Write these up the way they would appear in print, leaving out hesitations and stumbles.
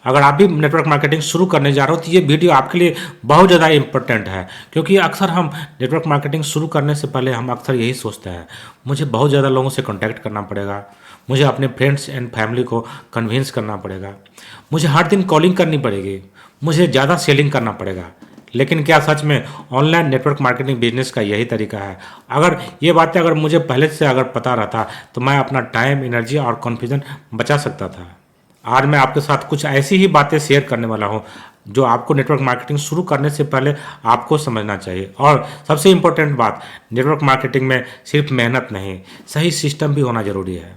अगर आप भी नेटवर्क मार्केटिंग शुरू करने जा रहे हो तो ये वीडियो आपके लिए बहुत ज़्यादा इम्पोर्टेंट है, क्योंकि अक्सर हम नेटवर्क मार्केटिंग शुरू करने से पहले हम अक्सर यही सोचते हैं, मुझे बहुत ज़्यादा लोगों से कॉन्टैक्ट करना पड़ेगा, मुझे अपने फ्रेंड्स एंड फैमिली को कन्विंस करना पड़ेगा, मुझे हर दिन कॉलिंग करनी पड़ेगी, मुझे ज़्यादा सेलिंग करना पड़ेगा। लेकिन क्या सच में ऑनलाइन नेटवर्क मार्केटिंग बिजनेस का यही तरीका है? अगर ये बातें अगर मुझे पहले से अगर पता रहता तो मैं अपना टाइम, एनर्जी और कॉन्फिडेंस बचा सकता था। आज मैं आपके साथ कुछ ऐसी ही बातें शेयर करने वाला हूँ जो आपको नेटवर्क मार्केटिंग शुरू करने से पहले आपको समझना चाहिए। और सबसे इम्पोर्टेंट बात, नेटवर्क मार्केटिंग में सिर्फ मेहनत नहीं, सही सिस्टम भी होना जरूरी है।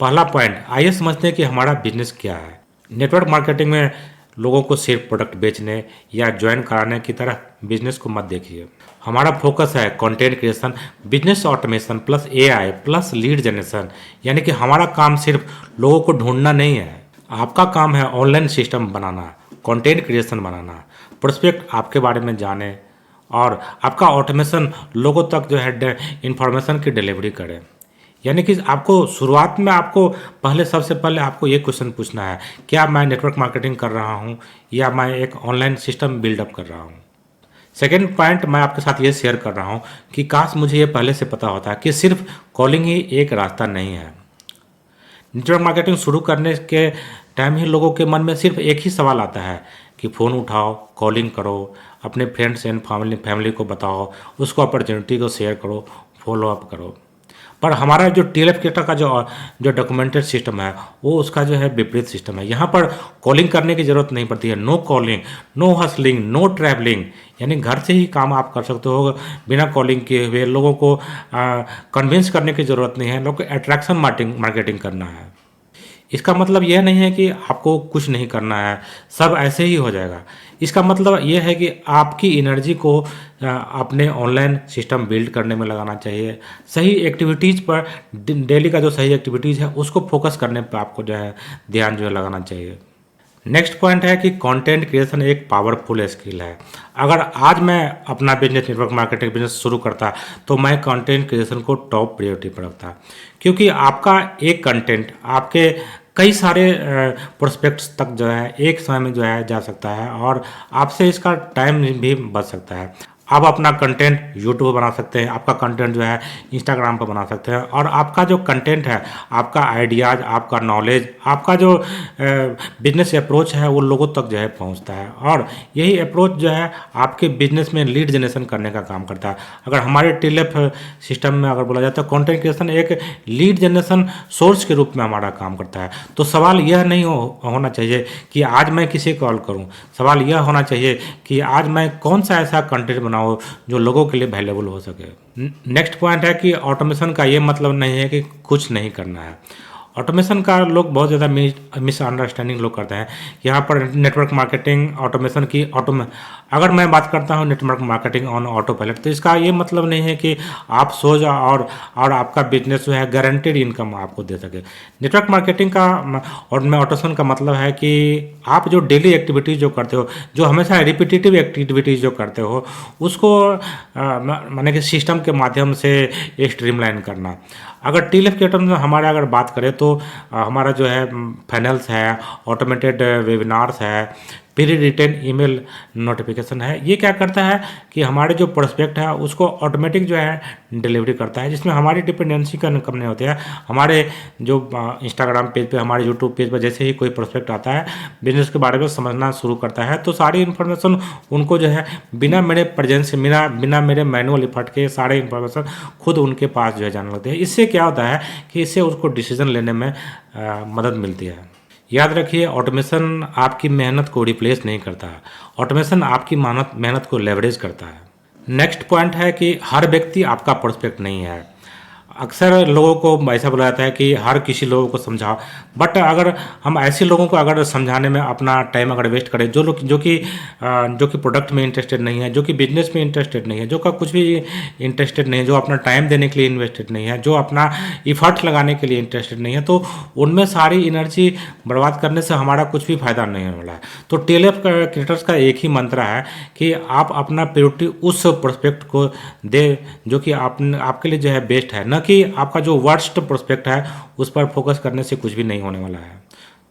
पहला पॉइंट, आइए समझते हैं कि हमारा बिजनेस क्या है। नेटवर्क मार्केटिंग में लोगों को सिर्फ प्रोडक्ट बेचने या ज्वाइन कराने की तरह बिजनेस को मत देखिए। हमारा फोकस है content creation, business automation plus AI plus lead generation. यानी कि हमारा काम सिर्फ लोगों को ढूंढना नहीं है, आपका काम है ऑनलाइन सिस्टम बनाना, कंटेंट क्रिएशन बनाना, प्रोस्पेक्ट आपके बारे में जाने और आपका ऑटोमेशन लोगों तक जो है इंफॉर्मेशन की डिलीवरी करे। यानी कि आपको शुरुआत में आपको पहले सबसे पहले आपको ये क्वेश्चन पूछना है, क्या मैं नेटवर्क मार्केटिंग कर रहा हूँ या मैं एक ऑनलाइन सिस्टम बिल्डअप कर रहा हूँ। सेकेंड पॉइंट मैं आपके साथ ये शेयर कर रहा हूँ कि काश मुझे ये पहले से पता होता कि सिर्फ कॉलिंग ही एक रास्ता नहीं है। नेटवर्क मार्केटिंग शुरू करने के टाइम ही लोगों के मन में सिर्फ एक ही सवाल आता है कि फ़ोन उठाओ, कॉलिंग करो, अपने फ्रेंड्स एंड फैमिली को बताओ, उसको अपॉर्चुनिटी को शेयर करो, फॉलो अप करो। पर हमारा जो टीएलएफ क्रिएटर का जो डॉक्यूमेंटेड सिस्टम है वो उसका जो है विपरीत सिस्टम है। यहाँ पर कॉलिंग करने की ज़रूरत नहीं पड़ती है। No calling, no hassling, no travelling, यानी घर से ही काम आप कर सकते हो बिना कॉलिंग किए हुए। लोगों को कन्विंस करने की ज़रूरत नहीं है, लोगों को अट्रैक्शन मार्केटिंग करना है। इसका मतलब यह नहीं है कि आपको कुछ नहीं करना है, सब ऐसे ही हो जाएगा। इसका मतलब यह है कि आपकी एनर्जी को अपने ऑनलाइन सिस्टम बिल्ड करने में लगाना चाहिए। सही एक्टिविटीज़ पर, डेली का जो सही एक्टिविटीज़ है उसको फोकस करने पर आपको जो है ध्यान जो है लगाना चाहिए। नेक्स्ट पॉइंट है कि कंटेंट क्रिएशन एक पावरफुल स्किल है। अगर आज मैं अपना बिजनेस, नेटवर्क मार्केटिंग बिजनेस शुरू करता तो मैं कंटेंट क्रिएशन को टॉप प्रायोरिटी पर रखता, क्योंकि आपका एक कंटेंट आपके कई सारे प्रोस्पेक्ट्स तक जो है एक समय में जो है जा सकता है और आपसे इसका टाइम भी बच सकता है। आप अपना कंटेंट यूट्यूब पर बना सकते हैं, आपका कंटेंट जो है इंस्टाग्राम पर बना सकते हैं और आपका जो कंटेंट है, आपका आइडियाज़, आपका नॉलेज, आपका जो बिजनेस अप्रोच है वो लोगों तक जो है पहुंचता है और यही अप्रोच जो है आपके बिजनेस में लीड जनरेशन करने का काम करता है। अगर हमारे टीएलएफ सिस्टम में अगर बोला जाए तो कंटेंट क्रिएशन एक लीड जनरेशन सोर्स के रूप में हमारा काम करता है। तो सवाल यह नहीं होना चाहिए कि आज मैं किसे कॉल करूँ, सवाल यह होना चाहिए कि आज मैं कौन सा ऐसा कंटेंट बनाऊँ जो लोगों के लिए वैल्यूएबल हो सके। नेक्स्ट पॉइंट है कि ऑटोमेशन का ये मतलब नहीं है कि कुछ नहीं करना है। ऑटोमेशन का लोग बहुत ज़्यादा मिसअंडरस्टैंडिंग लोग करते हैं। यहाँ पर नेटवर्क मार्केटिंग ऑटोमेशन की अगर मैं बात करता हूँ network marketing on auto pilot, तो इसका ये मतलब नहीं है कि आप सो जाओ और आपका बिजनेस जो है गारंटेड इनकम आपको दे सके। नेटवर्क मार्केटिंग का और में ऑटोमेशन का मतलब है कि आप जो डेली एक्टिविटीज़ जो करते हो, जो हमेशा रिपीटेटिव एक्टिविटीज़ जो करते हो, उसको माने कि सिस्टम के माध्यम से स्ट्रीमलाइन करना। अगर टीएलएफ के टर्म्स में हमारे अगर बात करें तो हमारा जो है फैनल्स है, ऑटोमेटेड वेबिनार्स है, प्री रिटेन ईमेल नोटिफिकेशन है। ये क्या करता है कि हमारे जो प्रोस्पेक्ट है उसको ऑटोमेटिक जो है डिलीवरी करता है, जिसमें हमारी डिपेंडेंसी का कम नहीं होती है। हमारे जो इंस्टाग्राम पेज पे, हमारे यूट्यूब पेज पर जैसे ही कोई प्रोस्पेक्ट आता है, बिजनेस के बारे में समझना शुरू करता है, तो सारी इन्फॉर्मेशन उनको जो है बिना मेरे प्रेजेंस से, बिना मेरे मैनुअल इफर्ट के सारे इन्फॉर्मेशन खुद उनके पास जो है जाने लगते हैं। इससे क्या होता है कि इससे उसको डिसीजन लेने में मदद मिलती है। याद रखिए, ऑटोमेशन आपकी मेहनत को रिप्लेस नहीं करता है, ऑटोमेशन आपकी मेहनत को लेवरेज करता है। नेक्स्ट पॉइंट है कि हर व्यक्ति आपका प्रोस्पेक्ट नहीं है। अक्सर लोगों को ऐसा बोला जाता है कि हर किसी लोगों को समझाओ, बट अगर हम ऐसे लोगों को अगर समझाने में अपना टाइम अगर वेस्ट करें, जो लोग जो कि प्रोडक्ट में इंटरेस्टेड नहीं है, जो कि बिजनेस में इंटरेस्टेड नहीं है, जो का कुछ भी इंटरेस्टेड नहीं है, जो अपना टाइम देने के लिए इन्वेस्टेड नहीं है, जो अपना इफर्ट लगाने के लिए इंटरेस्टेड नहीं है, तो उनमें सारी एनर्जी बर्बाद करने से हमारा कुछ भी फायदा नहीं होने वाला है। तो टीएलएफ क्रिएटर्स का एक ही मंत्र है कि आप अपना प्रायोरिटी उस प्रोस्पेक्ट को दे जो कि आपके लिए जो है बेस्ट है, न कि आपका जो वर्स्ट प्रोस्पेक्ट है उस पर फोकस करने से कुछ भी नहीं होने वाला है।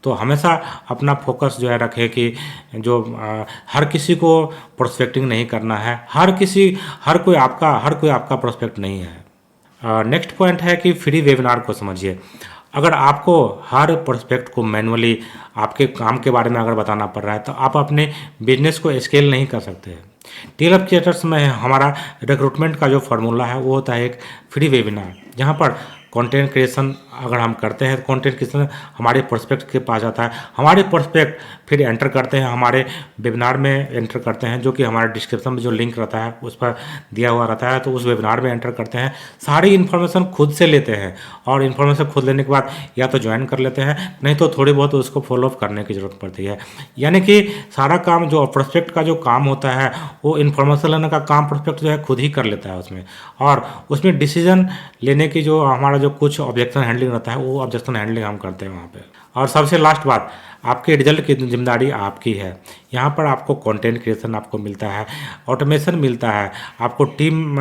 तो हमेशा अपना फोकस जो है रखें कि जो हर किसी को प्रोस्पेक्टिंग नहीं करना है, हर कोई आपका प्रोस्पेक्ट नहीं है। नेक्स्ट पॉइंट है कि फ्री वेबिनार को समझिए। अगर आपको हर प्रोस्पेक्ट को मैनुअली आपके काम के बारे में अगर बताना पड़ रहा है तो आप अपने बिजनेस को स्केल नहीं कर सकते। टीएलएफ क्रिएटर्स में हमारा रिक्रूटमेंट का जो फार्मूला है वो होता है एक फ्री वेबिनार, जहाँ पर कंटेंट क्रिएशन अगर हम करते हैं, कंटेंट क्रिएशन हमारे प्रोस्पेक्ट के पास आता है, हमारे प्रोस्पेक्ट फिर एंटर करते हैं, हमारे वेबिनार में एंटर करते हैं, जो कि हमारे डिस्क्रिप्शन में जो लिंक रहता है उस पर दिया हुआ रहता है, तो उस वेबिनार में एंटर करते हैं, सारी इन्फॉर्मेशन खुद से लेते हैं और इन्फॉर्मेशन खुद लेने के बाद या तो ज्वाइन कर लेते हैं, नहीं तो थोड़ी बहुत उसको फॉलो अप करने की ज़रूरत पड़ती है। यानी कि सारा काम जो प्रोस्पेक्ट का जो काम होता है वो इन्फॉर्मेशन लेने का काम प्रोस्पेक्ट जो है खुद ही कर लेता है उसमें, और उसमें डिसीजन लेने की जो हमारा जो कुछ ऑब्जेक्शन हैंडलिंग रहता है वो ऑब्जेक्शन हैंडलिंग हम करते हैं वहाँ पे। और सबसे लास्ट बात, आपके रिजल्ट की जिम्मेदारी आपकी है। यहाँ पर आपको कंटेंट क्रिएशन आपको मिलता है, ऑटोमेशन मिलता है, आपको टीम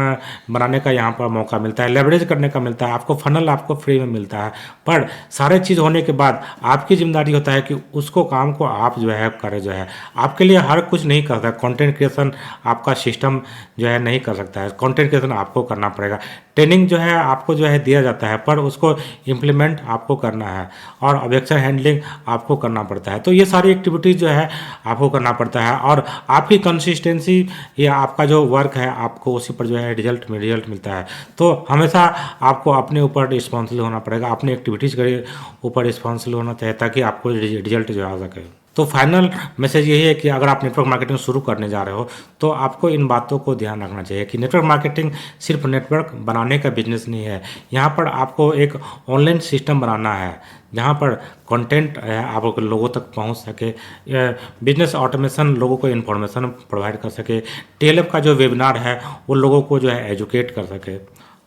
बनाने का यहाँ पर मौका मिलता है, लेवरेज करने का मिलता है, आपको फनल आपको फ्री में मिलता है। पर सारे चीज़ होने के बाद आपकी जिम्मेदारी होता है कि उसको काम को आप जो है करें, जो है आपके लिए हर कुछ नहीं करता। कंटेंट क्रिएशन आपका सिस्टम जो है नहीं कर सकता है, कंटेंट क्रिएशन आपको करना पड़ेगा। ट्रेनिंग जो है आपको जो है दिया जाता है, पर उसको इम्प्लीमेंट आपको करना है, और ऑब्जेक्शन हैंडलिंग आपको करना पड़ता है। तो ये सारी एक्टिविटीज़ जो है आपको करना पड़ता है, और आपकी कंसिस्टेंसी या आपका जो वर्क है आपको उसी पर जो है रिजल्ट मिलता है। तो हमेशा आपको अपने ऊपर रिस्पॉन्सिबल होना पड़ेगा, अपनी एक्टिविटीज़ के ऊपर रिस्पॉन्सिबल होना चाहिए, ताकि आपको रिजल्ट जो आ सके। तो फाइनल मैसेज यही है कि अगर आप नेटवर्क मार्केटिंग शुरू करने जा रहे हो तो आपको इन बातों को ध्यान रखना चाहिए कि नेटवर्क मार्केटिंग सिर्फ नेटवर्क बनाने का बिजनेस नहीं है। यहाँ पर आपको एक ऑनलाइन सिस्टम बनाना है जहाँ पर कंटेंट आप लोगों तक पहुँच सके, बिजनेस ऑटोमेशन लोगों को इन्फॉर्मेशन प्रोवाइड कर सके, टीएलएफ का जो वेबिनार है वो लोगों को जो है एजुकेट कर सके,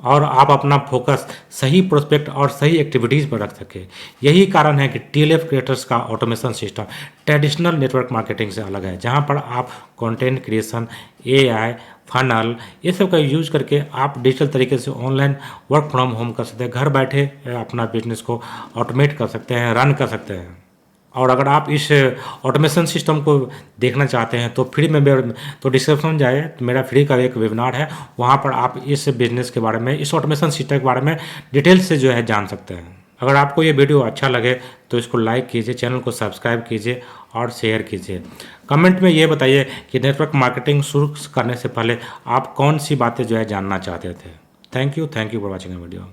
और आप अपना फोकस सही प्रोस्पेक्ट और सही एक्टिविटीज़ पर रख सके। यही कारण है कि टीएलएफ क्रिएटर्स का automation system traditional network marketing से अलग है, जहां पर आप कंटेंट क्रिएशन, एआई, फनल ये सब का यूज करके आप डिजिटल तरीके से ऑनलाइन वर्क फ्रॉम होम कर सकते हैं, घर बैठे अपना बिजनेस को ऑटोमेट कर सकते हैं, रन कर सकते हैं। और अगर आप इस ऑटोमेशन सिस्टम को देखना चाहते हैं तो फ्री में तो डिस्क्रिप्शन में जाए, तो मेरा फ्री का एक वेबिनार है, वहाँ पर आप इस बिजनेस के बारे में, इस ऑटोमेशन सिस्टम के बारे में डिटेल से जो है जान सकते हैं। अगर आपको ये वीडियो अच्छा लगे तो इसको लाइक कीजिए, चैनल को सब्सक्राइब कीजिए और शेयर कीजिए। कमेंट में ये बताइए कि नेटवर्क मार्केटिंग शुरू करने से पहले आप कौन सी बातें जो है जानना चाहते थे। Thank you for watching video.